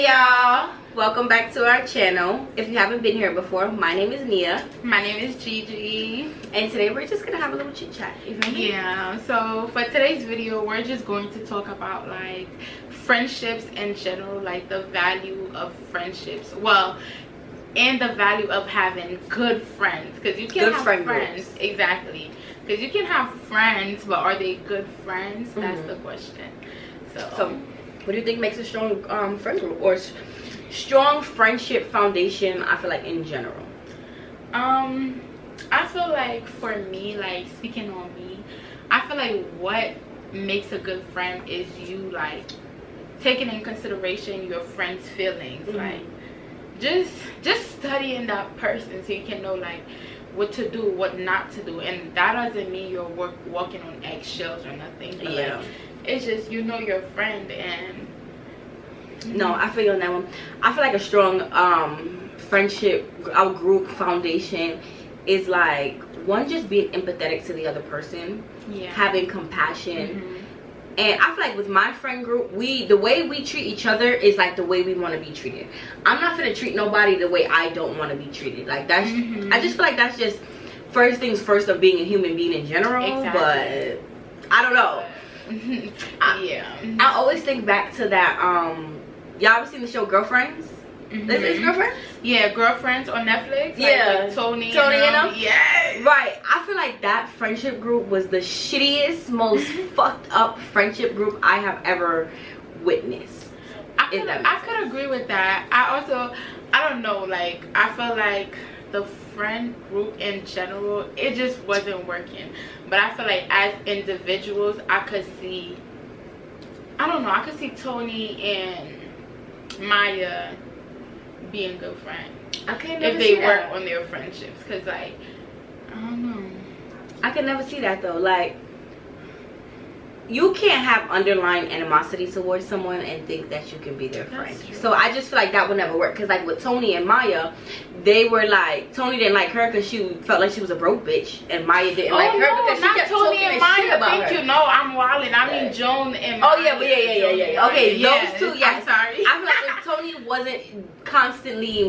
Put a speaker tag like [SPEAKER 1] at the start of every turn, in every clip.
[SPEAKER 1] Hey y'all, welcome back to our channel. If you haven't been here before, my name is Nia.
[SPEAKER 2] My name is Gigi.
[SPEAKER 1] And today we're just gonna have a little chit chat.
[SPEAKER 2] Yeah, so for today's video, we're just going to talk about like friendships in general, like the value of friendships. Well, and the value of having good friends, because you can have friends. Exactly, because you can have friends, but are they good friends? That's the question. So
[SPEAKER 1] what do you think makes a strong friend group or strong friendship foundation? I feel like in general,
[SPEAKER 2] I feel like for me, like speaking on me, I feel like what makes a good friend is you like taking in consideration your friend's feelings, like just studying that person so you can know like what to do, what not to do. And that doesn't mean you're walking on eggshells or nothing, but like it's just you know your friend. And
[SPEAKER 1] no, I feel you on that one. I feel like a strong friendship, our group foundation is like one, just being empathetic to the other person, having compassion. And I feel like with my friend group, the way we treat each other is like the way we want to be treated. I'm not gonna treat nobody the way I don't want to be treated. Like that's I just feel like that's just first things first of being a human being in general. But I don't know. I always think back to that y'all ever seen the show Girlfriends? This is Girlfriends?
[SPEAKER 2] Yeah, Girlfriends on Netflix.
[SPEAKER 1] Yeah,
[SPEAKER 2] like Tony and
[SPEAKER 1] them.
[SPEAKER 2] Yeah,
[SPEAKER 1] right. I feel like that friendship group was the shittiest, most fucked up friendship group I have ever witnessed.
[SPEAKER 2] I could agree with that. I don't know, like I feel like the friend group in general, it just wasn't working. But I feel like as individuals, I could see Tony and Maya being good friends.
[SPEAKER 1] I can't
[SPEAKER 2] if they work on their friendships, because like I don't know,
[SPEAKER 1] I can never see that though. Like you can't have underlying animosity towards someone and think that you can be their friend. So I just feel like that would never work. Because like with Tony and Maya, they were like, Tony didn't like her because she felt like she was a broke bitch, and Maya didn't like her because she kept
[SPEAKER 2] Tony
[SPEAKER 1] talking
[SPEAKER 2] and Maya.
[SPEAKER 1] about her.
[SPEAKER 2] You know, I'm wilding. I mean Joan and Maya.
[SPEAKER 1] Oh yeah, but yeah. Okay, those two. Yes,
[SPEAKER 2] I'm sorry.
[SPEAKER 1] I feel like if Tony wasn't constantly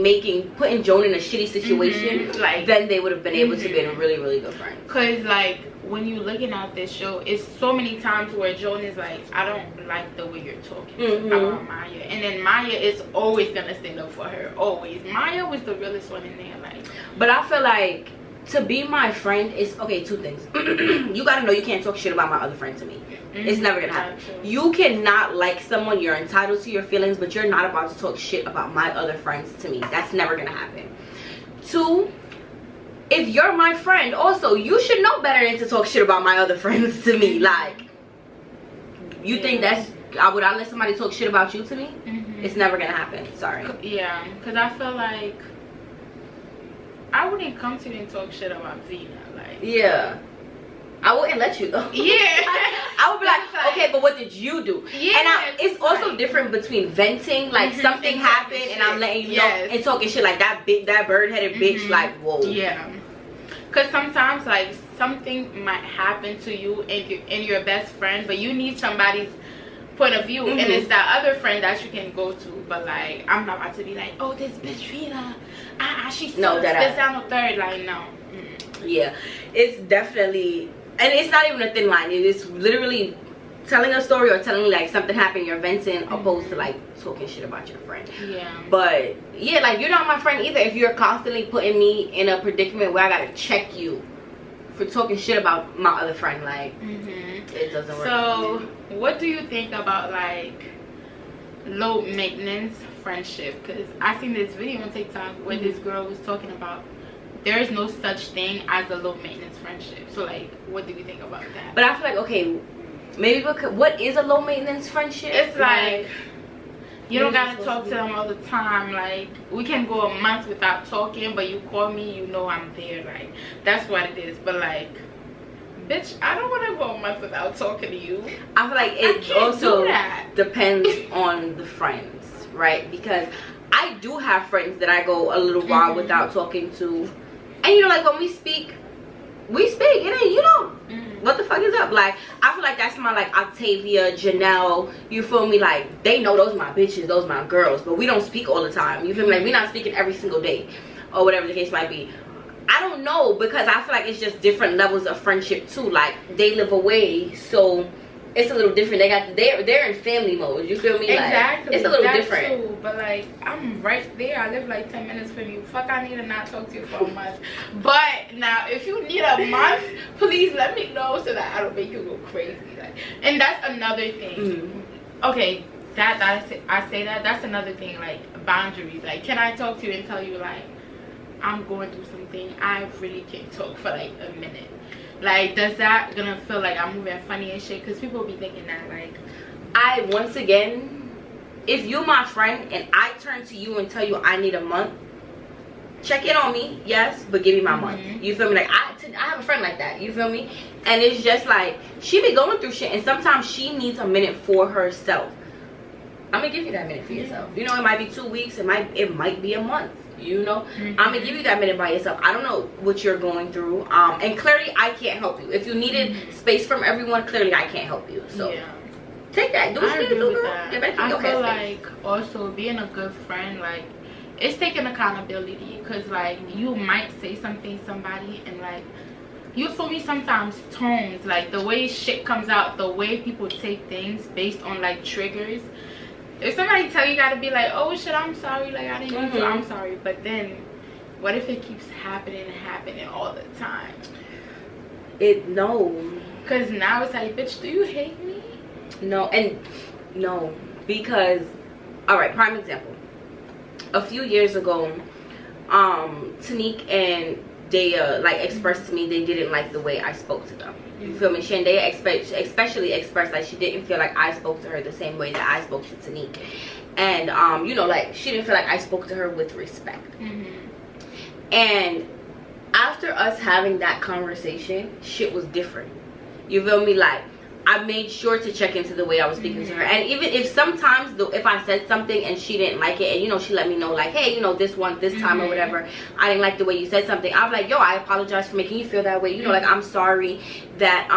[SPEAKER 1] putting Joan in a shitty situation, like then they would have been able to be a really, really good friend.
[SPEAKER 2] Cause like when you're looking at this show, it's so many times where Joan is like, I don't like the way you're talking about Maya, and then Maya is always gonna stand up for her. Always. Maya was the realest one in there. Like,
[SPEAKER 1] but I feel like to be my friend is okay. Two things. You gotta know you can't talk shit about my other friend to me. It's never gonna happen. You cannot like someone. You're entitled to your feelings, but you're not about to talk shit about my other friends to me. That's never gonna happen. Two, if you're my friend, also you should know better than to talk shit about my other friends to me. Like, you think that's would I let somebody talk shit about you to me? It's never gonna happen. Sorry.
[SPEAKER 2] Yeah, because I feel like I wouldn't come to you and talk shit about Zena. Like,
[SPEAKER 1] I wouldn't let you though. I would be like, okay, but what did you do? And it's also different between venting, like something happened and I'm letting you know, and talking shit like that bird-headed bitch. Like, whoa.
[SPEAKER 2] Because sometimes like something might happen to you and your best friend, but you need somebody's point of view, and it's that other friend that you can go to. But like, I'm not about to be like, oh, this bitch Rita, she's this down the third. Like, no.
[SPEAKER 1] Yeah, it's definitely, and it's not even a thin line. It is literally telling a story or telling like something happened, you're venting, opposed to like talking shit about your friend. But yeah, like you're not my friend either if you're constantly putting me in a predicament where I gotta check you for talking shit about my other friend. Like, it doesn't work.
[SPEAKER 2] So what do you think about like low maintenance friendship? Because I seen this video on TikTok where this girl was talking about there is no such thing as a low maintenance friendship. So like, what do you think about that?
[SPEAKER 1] But I feel like, okay, maybe because what is a low maintenance friendship?
[SPEAKER 2] It's like you don't gotta talk to them all the time. Like, we can go a month without talking, but you call me, you know I'm there. Like, that's what it is. But like, bitch, I don't want to go a month without talking to you.
[SPEAKER 1] I feel like it also depends on the friends, right? Because I do have friends that I go a little while without talking to, and you know, like when we speak, we speak. It ain't, you know, what the fuck is up? Like, I feel like that's my, like, Octavia, Janelle, you feel me? Like, they know those my bitches, those my girls, but we don't speak all the time, you feel me? Like, we not speaking every single day, or whatever the case might be. I don't know, because I feel like it's just different levels of friendship too. Like, they live away, so it's a little different. They're in family mode, you feel me?
[SPEAKER 2] Exactly.
[SPEAKER 1] Like, it's a little different.
[SPEAKER 2] Too, but like, I'm right there. I live like 10 minutes from you. Fuck, I need to not talk to you for a month. But now, if you need a month, please let me know so that I don't make you go crazy. Like, and that's another thing. Okay, I say that's another thing. Like, boundaries. Like, can I talk to you and tell you, like, I'm going through something? I really can't talk for like a minute. Like, does that gonna feel like I'm moving funny and shit? Because people be thinking that, like,
[SPEAKER 1] once again, if you're my friend and I turn to you and tell you I need a month, check in on me, yes, but give me my month. You feel me? Like, I have a friend like that, you feel me? And it's just like, she be going through shit, and sometimes she needs a minute for herself. I'm gonna give you that minute for yourself. You know, it might be 2 weeks, it might be a month. You know, I'm gonna give you that minute by yourself. I don't know what you're going through, and clearly I can't help you. If you needed space from everyone, clearly I can't help you. So take that. Do what you need to do, girl.
[SPEAKER 2] I feel like also being a good friend, like, it's taking accountability, because like, you might say something to somebody, and like, you feel me, sometimes tones, like the way shit comes out, the way people take things based on like triggers. If somebody tell you, gotta be like, oh shit, I'm sorry, like, I didn't mean to, I'm sorry. But then, what if it keeps happening and happening all the time?
[SPEAKER 1] No.
[SPEAKER 2] Because now it's like, bitch, do you hate me?
[SPEAKER 1] No, and no, because, all right, prime example. A few years ago, Tanique and Daya, like, expressed to me they didn't like the way I spoke to them. You feel me? Shandaya especially expressed like she didn't feel like I spoke to her the same way that I spoke to Tanique. And, you know, like, she didn't feel like I spoke to her with respect. And after us having that conversation, shit was different. You feel me? Like, I made sure to check into the way I was speaking to her. And even if sometimes, if I said something and she didn't like it, and, you know, she let me know, like, hey, you know, this time or whatever, I didn't like the way you said something. I'm like, yo, I apologize for making you feel that way. You know, like, I'm sorry that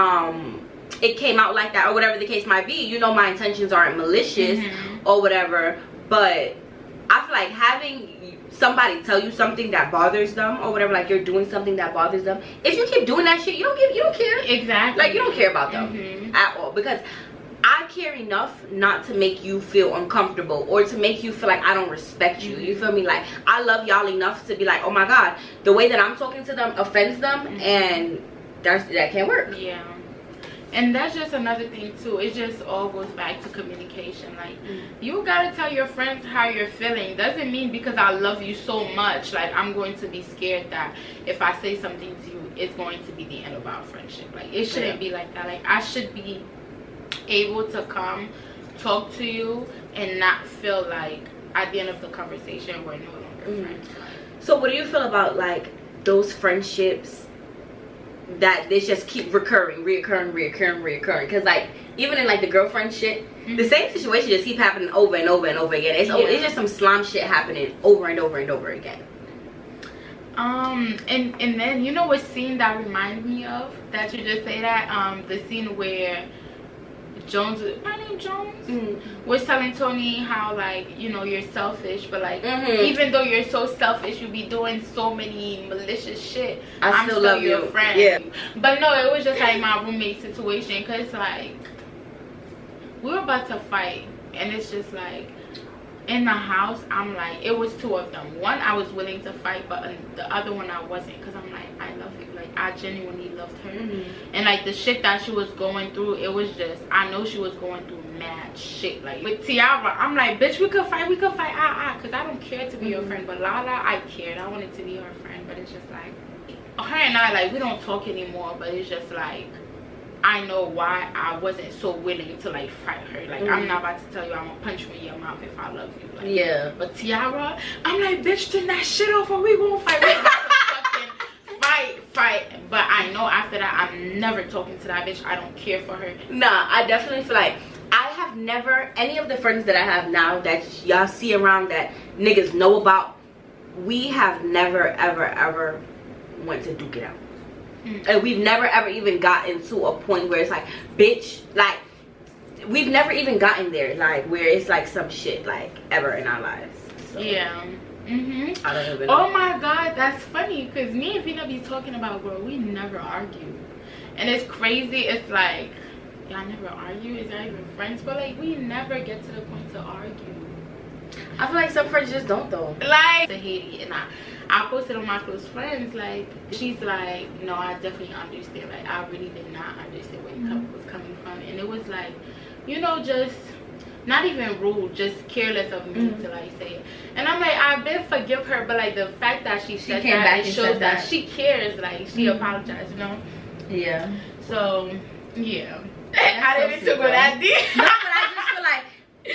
[SPEAKER 1] it came out like that, or whatever the case might be. You know, my intentions aren't malicious or whatever. But I feel like having somebody tell you something that bothers them or whatever, like, you're doing something that bothers them, if you keep doing that shit, you don't care.
[SPEAKER 2] Exactly.
[SPEAKER 1] Like, you don't care about them at all, because I care enough not to make you feel uncomfortable or to make you feel like I don't respect you. You feel me? Like, I love y'all enough to be like, oh my god, the way that I'm talking to them offends them, and that can't work.
[SPEAKER 2] Yeah. And that's just another thing too. It just all goes back to communication. Like, you gotta tell your friends how you're feeling. Doesn't mean because I love you so much, like, I'm going to be scared that if I say something to you, it's going to be the end of our friendship. Like, it shouldn't be like that. Like, I should be able to come talk to you and not feel like at the end of the conversation we're no longer friends.
[SPEAKER 1] So what do you feel about, like, those friendships that they just keep reoccurring? Because, like, even in, like, the girlfriend shit, the same situation just keep happening over and over and over again. It's just some slime shit happening over and over and over again.
[SPEAKER 2] And then, you know what scene that reminds me of, that you just say that, the scene where Jones, my name Jones, was telling Tony how, like, you know, you're selfish, but like, even though you're so selfish, you be doing so many malicious shit, I'm still love your friend. Yeah. But no, it was just like my roommate situation, because like, we were about to fight, and it's just like, in the house, I'm like, it was two of them. One, I was willing to fight, but the other one I wasn't, because I'm like, I love you. Like, I genuinely loved her. And like, the shit that she was going through, it was just, I know she was going through mad shit. Like, with Tiara, I'm like, bitch, we could fight, because I don't care to be your friend. But Lala, I cared. I wanted to be her friend. But it's just like, her and I, like, we don't talk anymore, but it's just like, I know why I wasn't so willing to, like, fight her. Like, I'm not about to tell you I'm gonna punch you in your mouth if I love you. Like, yeah. But Tiara, I'm like, bitch, turn that shit off or we won't fight. We're about to fucking fight. But I know after that, I'm never talking to that bitch. I don't care for her.
[SPEAKER 1] Nah, I definitely feel like I have never, any of the friends that I have now that y'all see around that niggas know about, we have never, ever, ever went to duke it out. And we've never ever even gotten to a point where it's like, bitch, like, we've never even gotten there, like, where it's like some shit, like, ever in our lives. So,
[SPEAKER 2] yeah.
[SPEAKER 1] I don't even know.
[SPEAKER 2] Oh my god, that's funny, because me and Vina be talking about, girl, we never argue. And it's crazy. It's like, y'all never argue? Is y'all even friends? But like, we never get to the point to argue.
[SPEAKER 1] I feel like some friends just don't, though.
[SPEAKER 2] Like, to Haiti, and I posted on my close friends, like, she's like, no, I definitely understand. Like, I really did not understand where you was coming from. And it was like, you know, just not even rude, just careless of me to like say it. And I'm like, I've been forgive her, but like the fact that she said that, it shows that she cares. Like, she apologized, you know.
[SPEAKER 1] Yeah.
[SPEAKER 2] So yeah, I didn't go that deep.
[SPEAKER 1] No, but I just feel like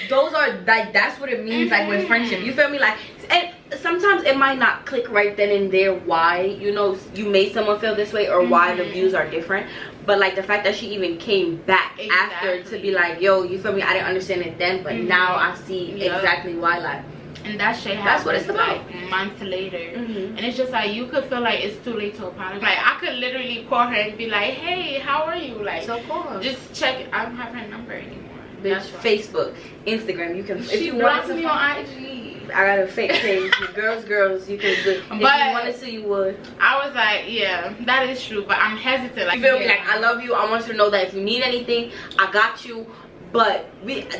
[SPEAKER 1] those are like, that's what it means, like, with friendship, you feel me? Like, and sometimes it might not click right then and there why, you know, you made someone feel this way, or why the views are different. But like the fact that she even came back after to be like, yo, you feel me, I didn't understand it then, but now I see exactly why. Like,
[SPEAKER 2] and that shit happens, that's what it's about, like months later. And it's just like, you could feel like it's too late to apologize. Like, I could literally call her and be like, hey, how are you? Like,
[SPEAKER 1] so cool.
[SPEAKER 2] Just check it. I don't have her number anymore.
[SPEAKER 1] Bitch, Facebook, Instagram, you can, if you
[SPEAKER 2] blocked me on IG.
[SPEAKER 1] I got a fake page. Girls, you can do it. If you wanted to, you would.
[SPEAKER 2] I was like, yeah, that is true, but I'm hesitant. Like,
[SPEAKER 1] you feel me? Like, I love you. I want you to know that if you need anything, I got you. But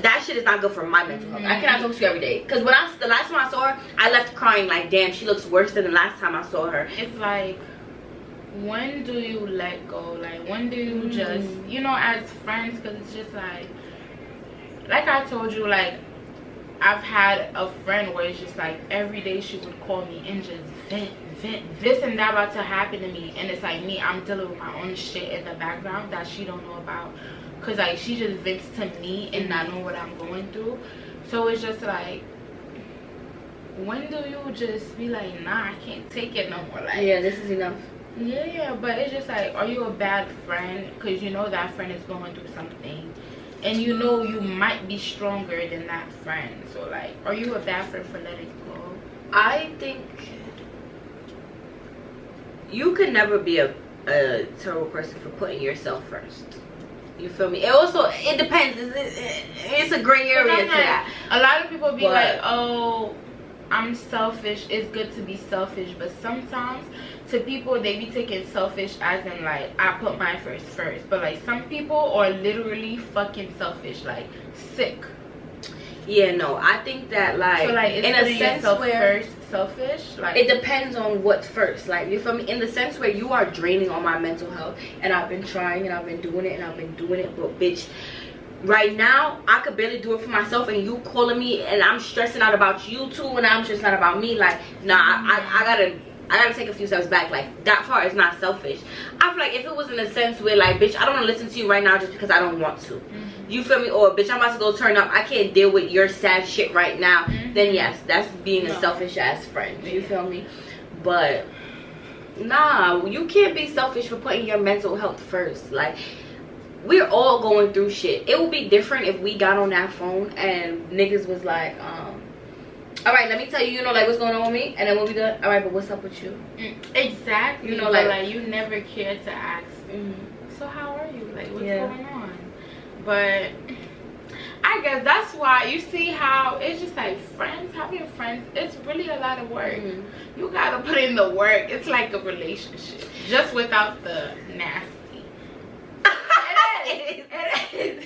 [SPEAKER 1] that shit is not good for my mental health. I cannot talk to you every day. Because the last time I saw her, I left crying like, damn, she looks worse than the last time I saw her.
[SPEAKER 2] It's like, when do you let go? Like, when do you just, you know, as friends, because it's just like I told you, like, I've had a friend where it's just like every day she would call me and just vent, this and that about to happen to me, and it's like me, I'm dealing with my own shit in the background that she don't know about, because like she just vents to me and not know what I'm going through. So it's just like, when do you just be like, nah, I can't take it no more? Like,
[SPEAKER 1] yeah, this is enough.
[SPEAKER 2] Yeah, but it's just like, are you a bad friend because you know that friend is going through something, and you know you might be stronger than that friend? So like, are you a bad friend for letting go?
[SPEAKER 1] I think you could never be a terrible person for putting yourself first. You feel me? It depends. It's a gray area to that.
[SPEAKER 2] A lot of people be like, oh, I'm selfish. It's good to be selfish, but sometimes to people they be taking selfish as in like, I put my first, but like some people are literally fucking selfish, like sick. Yeah, no, I think that like, so like, in a sense where first selfish, like, it depends on what's first. Like, you feel me? In the sense where you are draining on my mental health, and I've been trying and I've been doing it and I've been doing it, but bitch, right now I could barely do it for myself, and you calling me and I'm stressing out about you too, and I'm stressing out about me. Like, nah, I gotta take a few steps back. Like, that part is not selfish. I feel like if it was in a sense where like, bitch, I don't want to listen to you right now just because I don't want to. You feel me? Or bitch, I'm about to go turn up, I can't deal with your sad shit right now. Then yes, that's being a selfish ass friend. You feel me? But nah, you can't be selfish for putting your mental health first. Like, we're all going through shit. It would be different if we got on that phone and niggas was like, all right, let me tell you, you know, like, what's going on with me, and then when we go, all right, but what's up with you? Exactly. You know, like you never cared to ask, so how are you? Like, what's going on? But I guess that's why, you see how it's just like, friends, having friends, it's really a lot of work. You gotta put in the work. It's like a relationship, just without the nasty. It is.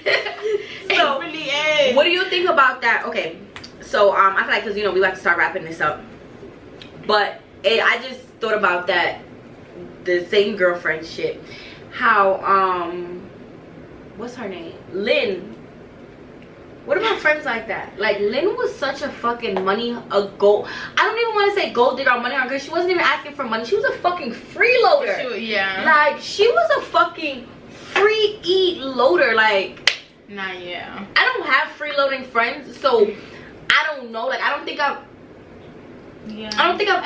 [SPEAKER 2] So, it really is.
[SPEAKER 1] What do you think about that? Okay, so I feel like, because you know we about to start wrapping this up, but I just thought about that, the same girlfriend shit. How what's her name? Lynn. What about friends like that? Like, Lynn was such a fucking gold. I don't even want to say gold digger or money hungry. She wasn't even asking for money. She was a fucking freeloader. Like, she was a fucking free eat loader. Like,
[SPEAKER 2] nah, yeah.
[SPEAKER 1] I don't have freeloading friends, so I don't know. Like, I don't think I've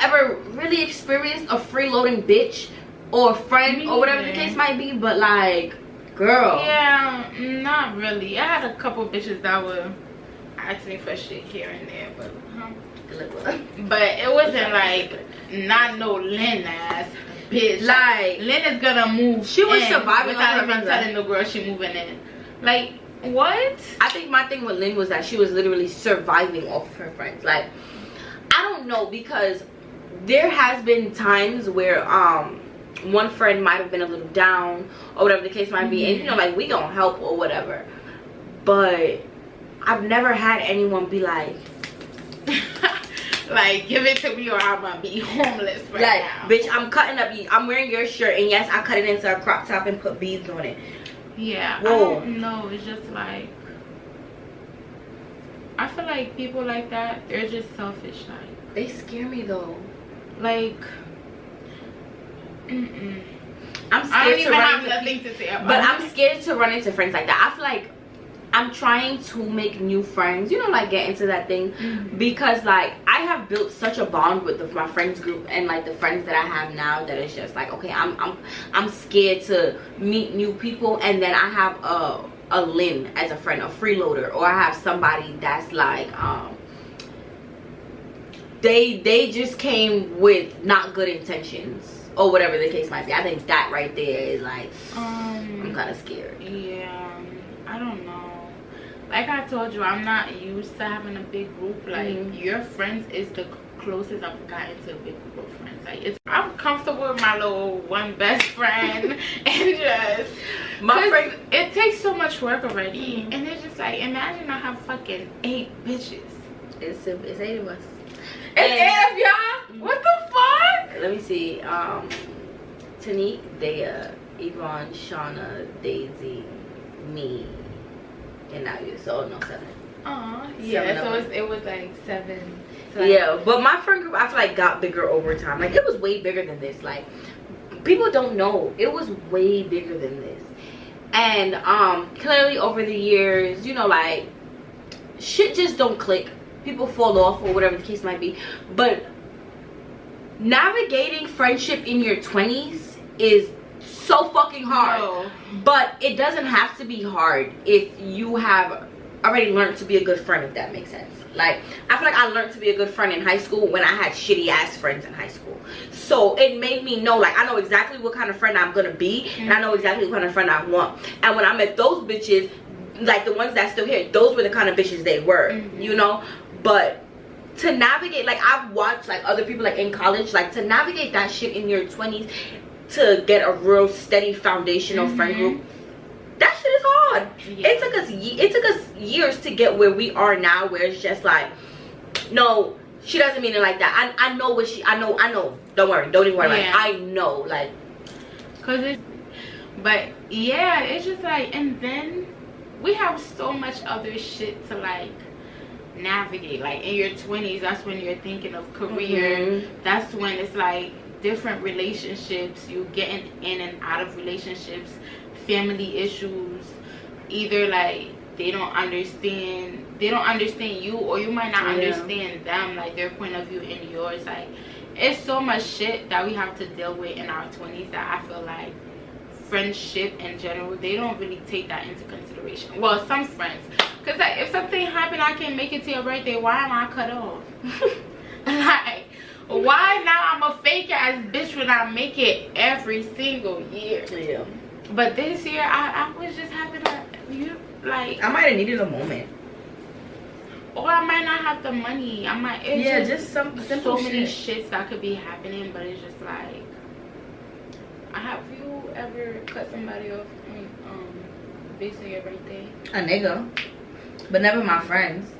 [SPEAKER 1] ever really experienced a freeloading bitch or friend or whatever the case might be, but like, girl.
[SPEAKER 2] Yeah, not really. I had a couple bitches that would ask me for shit here and there, but it wasn't like, not no Lynn ass. bitch.
[SPEAKER 1] Like
[SPEAKER 2] Lynn is gonna move.
[SPEAKER 1] She was surviving
[SPEAKER 2] without
[SPEAKER 1] on her
[SPEAKER 2] even telling the girl she moving in. Like, what?
[SPEAKER 1] I think my thing with Lynn was that she was literally surviving off of her friends. Like, I don't know, because there has been times where one friend might have been a little down or whatever the case might be, and you know, like, we gonna help or whatever, but I've never had anyone be like
[SPEAKER 2] like, give it to me or I'm gonna be homeless right
[SPEAKER 1] like
[SPEAKER 2] now.
[SPEAKER 1] Bitch, I'm cutting up, I'm wearing your shirt, and yes, I cut it into a crop top and put beads on it.
[SPEAKER 2] Yeah.
[SPEAKER 1] Whoa.
[SPEAKER 2] I don't know, it's just like, I feel like people like that, they're just selfish. Like,
[SPEAKER 1] they scare me though.
[SPEAKER 2] Like,
[SPEAKER 1] I'm
[SPEAKER 2] I
[SPEAKER 1] scared
[SPEAKER 2] don't
[SPEAKER 1] to
[SPEAKER 2] even
[SPEAKER 1] run
[SPEAKER 2] have
[SPEAKER 1] into
[SPEAKER 2] nothing to say about
[SPEAKER 1] but
[SPEAKER 2] it.
[SPEAKER 1] I'm scared to run into friends like that. I feel like I'm trying to make new friends, you know, like get into that thing, because like I have built such a bond with my friends group and like the friends that I have now, that it's just like, okay, I'm scared to meet new people, and then I have a Lynn as a friend, a freeloader, or I have somebody that's like they just came with not good intentions or whatever the case might be. I think that right there is like, I'm kind of scared.
[SPEAKER 2] Yeah, I don't know. Like I told you, I'm not used to having a big group. Like, your friends is the closest I've gotten to a big group of friends. Like, I'm comfortable with my little one best friend, and just
[SPEAKER 1] my friend,
[SPEAKER 2] it takes so much work already, and it's just like, imagine I have fucking 8 bitches.
[SPEAKER 1] It's 8 of us.
[SPEAKER 2] It's 8 of y'all? What the fuck?
[SPEAKER 1] Let me see. Tanique, Dea, Yvonne, Shauna, Daisy, me, and now you. So no, 7.
[SPEAKER 2] Yeah. So it was like 7. So
[SPEAKER 1] yeah, but my friend group, I feel like, got bigger over time. Like, it was way bigger than this. Like, people don't know, it was way bigger than this. And clearly over the years, you know, like, shit just don't click. People fall off or whatever the case might be. But navigating friendship in your 20s is so fucking hard.
[SPEAKER 2] No.
[SPEAKER 1] But it doesn't have to be hard if you have already learned to be a good friend, if that makes sense. Like, I feel like I learned to be a good friend in high school when I had shitty ass friends in high school. So it made me know, like, I know exactly what kind of friend I'm gonna be, and I know exactly what kind of friend I want. And when I met those bitches, like the ones that's still here, those were the kind of bitches they were, you know. But to navigate, like, I've watched like other people, like in college, like, to navigate that shit in your 20s, to get a real steady foundational friend group, that shit is hard. Yeah. It took us years to get where we are now, where it's just like, no, she doesn't mean it like that. I know what I know. Don't worry, don't even worry. Yeah. Like, I know, like,
[SPEAKER 2] cause it's, but yeah, it's just like, and then we have so much other shit to like navigate. Like, in your 20s, that's when you're thinking of career. That's when it's like different relationships, you getting in and out of relationships, family issues, either like they don't understand you, or you might not understand them, like their point of view and yours. Like, it's so much shit that we have to deal with in our 20s that I feel like friendship in general, they don't really take that into consideration. Well, some friends, because like, if something happened, I can't make it to your birthday, why am I cut off? Like, why now I'm a fake ass bitch when I make it every single year? Yeah. But this year, I was just having like,
[SPEAKER 1] I might have needed a moment.
[SPEAKER 2] Or I might not have the money. I might.
[SPEAKER 1] Just some simple
[SPEAKER 2] so many shits that could be happening, but it's just like, have you ever cut somebody off based on your birthday?
[SPEAKER 1] A nigga, but never my friends.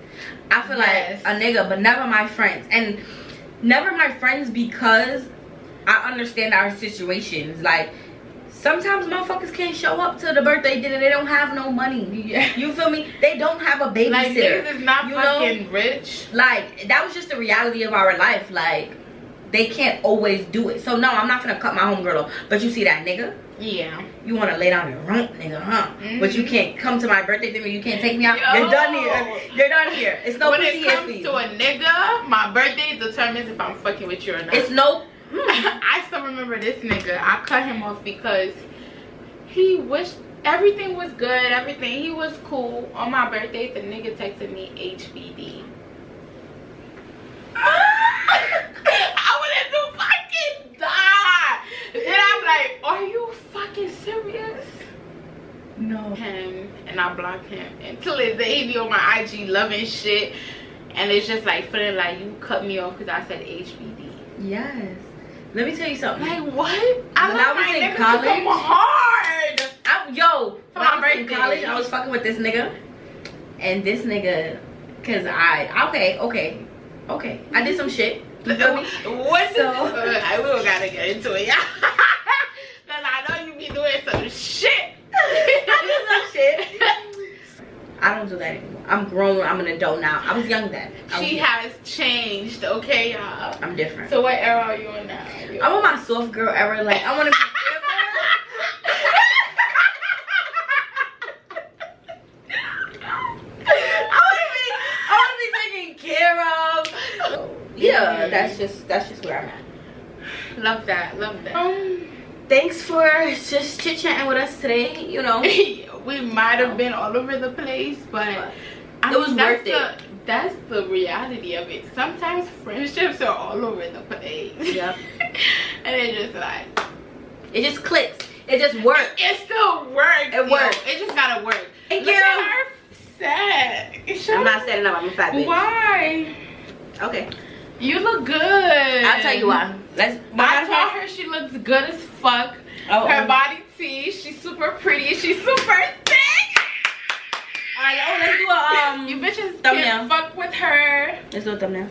[SPEAKER 1] I feel like a nigga, but never my friends, and never my friends because I understand our situations. Like, sometimes motherfuckers can't show up to the birthday dinner. They don't have no money. Yeah. You feel me? They don't have a babysitter.
[SPEAKER 2] Like, niggas is not fucking rich.
[SPEAKER 1] Like, that was just the reality of our life. Like, they can't always do it. So no, I'm not gonna cut my homegirl off. But you see that nigga?
[SPEAKER 2] Yeah.
[SPEAKER 1] You wanna lay down your rump, nigga, huh? But you can't come to my birthday dinner. You can't take me out. You're done here. You're done here. It's no
[SPEAKER 2] when
[SPEAKER 1] pussy
[SPEAKER 2] it comes to a nigga, my birthday determines if I'm fucking with you or not.
[SPEAKER 1] It's no.
[SPEAKER 2] I still remember this nigga. I cut him off because he wished everything was good. Everything. He was cool. On my birthday, the nigga texted me HBD. I wanted to fucking die. him, and I blocked him. Until this day, he be on my IG loving shit, and it's just like feeling like you cut me off because I said HBD.
[SPEAKER 1] Yes. Let me tell you something.
[SPEAKER 2] Like what?
[SPEAKER 1] When I was in college,
[SPEAKER 2] hard.
[SPEAKER 1] When I was in college, I was fucking with this nigga, and this nigga, cause okay, I did some shit. You feel me?
[SPEAKER 2] What? So I will gotta get into it, yeah. Cause I know you be doing some shit.
[SPEAKER 1] I did some shit. I don't do that anymore. I'm grown. I'm an adult now. I was young then.
[SPEAKER 2] She has changed, okay, y'all.
[SPEAKER 1] I'm different.
[SPEAKER 2] So what era are you in now?
[SPEAKER 1] I'm on my soft girl era. Like I want to be. I want to be taken care of. Yeah, that's just where I'm at.
[SPEAKER 2] Love that.
[SPEAKER 1] Thanks for just chit chatting with us today. You know,
[SPEAKER 2] we might have been all over the place, but
[SPEAKER 1] it was worth it.
[SPEAKER 2] That's the reality of it. Sometimes friendships are all over the place. Yep. And it just like,
[SPEAKER 1] it just clicks. It just works.
[SPEAKER 2] It still works.
[SPEAKER 1] It works.
[SPEAKER 2] It just gotta work.
[SPEAKER 1] Thank
[SPEAKER 2] Look
[SPEAKER 1] you.
[SPEAKER 2] at her sad.
[SPEAKER 1] I'm not sad enough. I'm a fat bitch.
[SPEAKER 2] Why?
[SPEAKER 1] Okay.
[SPEAKER 2] You look good.
[SPEAKER 1] I'll tell you why.
[SPEAKER 2] I told her she looks good as fuck. Her body T. She's super pretty. She's super thick.
[SPEAKER 1] Alright, let's do a
[SPEAKER 2] you bitches
[SPEAKER 1] thumbnail.
[SPEAKER 2] can't fuck with her.
[SPEAKER 1] Let's do a thumbnail.